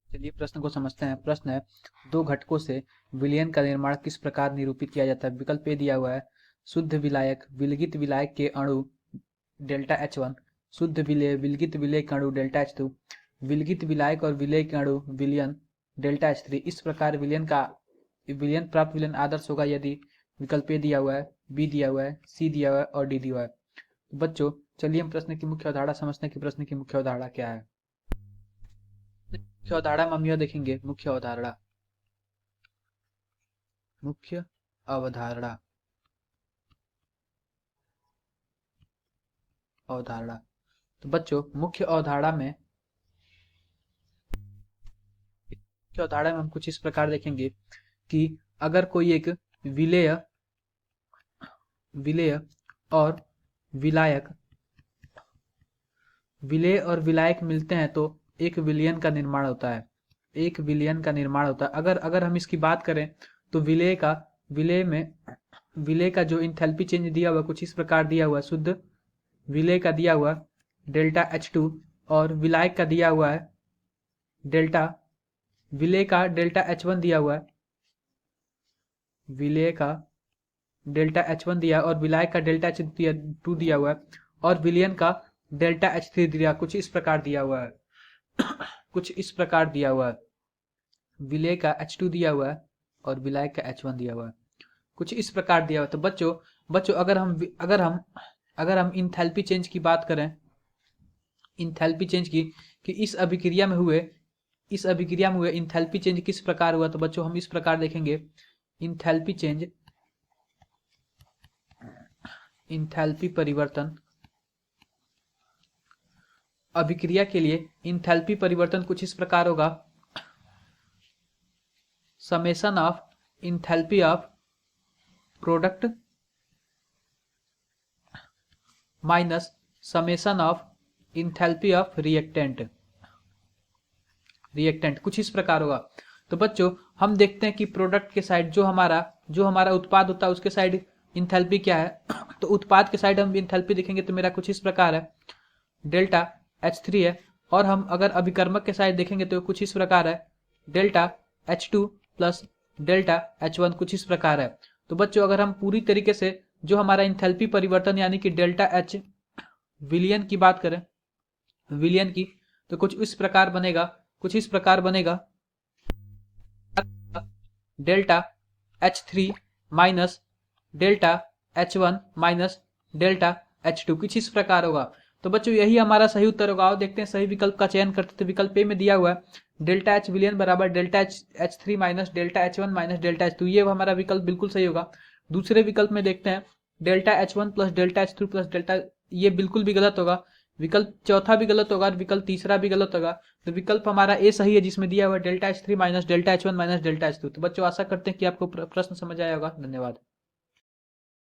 चलिए प्रश्न को समझते हैं। प्रश्न है, दो घटकों से विलयन का निर्माण किस प्रकार निरूपित किया जाता है। विकल्प ए दिया हुआ है, शुद्ध विलायक विलगित विलायक के अणु डेल्टा H1, शुद्ध विलेय विलगित विलेय के अणु डेल्टा H2, विलगित विलायक और विलेय के अणु विलयन डेल्टा H3। इस प्रकार विलयन प्राप्त विलयन आदर्श होगा यदि विकल्प ए दिया हुआ है, बी दिया हुआ है, सी दिया हुआ है और डी दिया हुआ है। तो बच्चों चलिए हम प्रश्न की मुख्य अवधारणा समझते हैं कि प्रश्न की मुख्य अवधारणा क्या है। मुख्य अवधारणा में हम यह देखेंगे, मुख्य अवधारणा मुख्य अवधारणा अवधारणा। तो बच्चों मुख्य अवधारणा में हम कुछ इस प्रकार देखेंगे कि अगर कोई एक विलेय विलेय और विलायक विलेय और विलायक मिलते हैं तो एक विलयन का निर्माण होता है। एक विलयन का निर्माण होता है। अगर हम इसकी बात करें तो विलेय का जो इंथैल्पी चेंज दिया हुआ कुछ इस प्रकार दिया हुआ है। शुद्ध विलेय का दिया हुआ डेल्टा H2 और विलायक का दिया हुआ है विलेय का डेल्टा H1 दिया हुआ है। विलेय का डेल्टा H1 दिया और विलायक का डेल्टा H2 दिया हुआ है और विलयन का डेल्टा H3 दिया कुछ इस प्रकार दिया हुआ है। कुछ इस प्रकार दिया हुआ है। विलेय का H2 दिया हुआ है और विलायक का H1 दिया हुआ है। कुछ इस प्रकार दिया हुआ है। तो बच्चों अगर हम इंथैल्पी चेंज की बात करें, इंथैल्पी चेंज की कि इस अभिक्रिया में हुए इंथैल्पी चेंज किस प्रकार हुआ, तो बच्चों हम इस प्रकार देखेंगे। इंथैल्पी परिवर्तन अभिक्रिया के लिए इंथैल्पी परिवर्तन कुछ इस प्रकार होगा। Summation of enthalpy of product minus summation of enthalpy of reactant कुछ इस प्रकार होगा। तो बच्चों हम देखते हैं कि प्रोडक्ट के साइड जो हमारा उत्पाद होता है उसके साइड इंथैल्पी क्या है। तो उत्पाद के साइड हम इंथैल्पी देखेंगे तो मेरा कुछ इस प्रकार है, डेल्टा H3 है। और हम अगर अभिकर्मक के साइड देखेंगे तो कुछ इस प्रकार है, delta H2 plus delta H1 कुछ इस प्रकार है। तो बच्चों अगर हम पूरी तरीके से जो हमारा इंथैल्पी परिवर्तन यानी कि डेल्टा H विलयन की बात करें, विलयन की, तो कुछ इस प्रकार बनेगा delta H3 minus delta H1 minus delta H2 कुछ इस प्रकार होगा। तो बच्चों यही हमारा सही उत्तर होगा। और देखते हैं सही विकल्प का चयन करते। तो विकल्प ए में दिया हुआ है डेल्टा H विलयन बराबर delta H3 minus delta H1 minus delta H2, ये हमारा विकल्प बिल्कुल सही होगा। दूसरे विकल्प में देखते हैं delta H1 plus delta H2 plus delta, ये बिल्कुल भी गलत होगा। विकल्प चौथा भी गलत होगा और विकल्प तीसरा भी गलत होगा। तो विकल्प हमारा ए सही है जिसमें दिया हुआ delta H3 minus delta H1 minus delta H2। तो बच्चों आशा करते हैं कि आपको प्रश्न समझ आया होगा। धन्यवाद।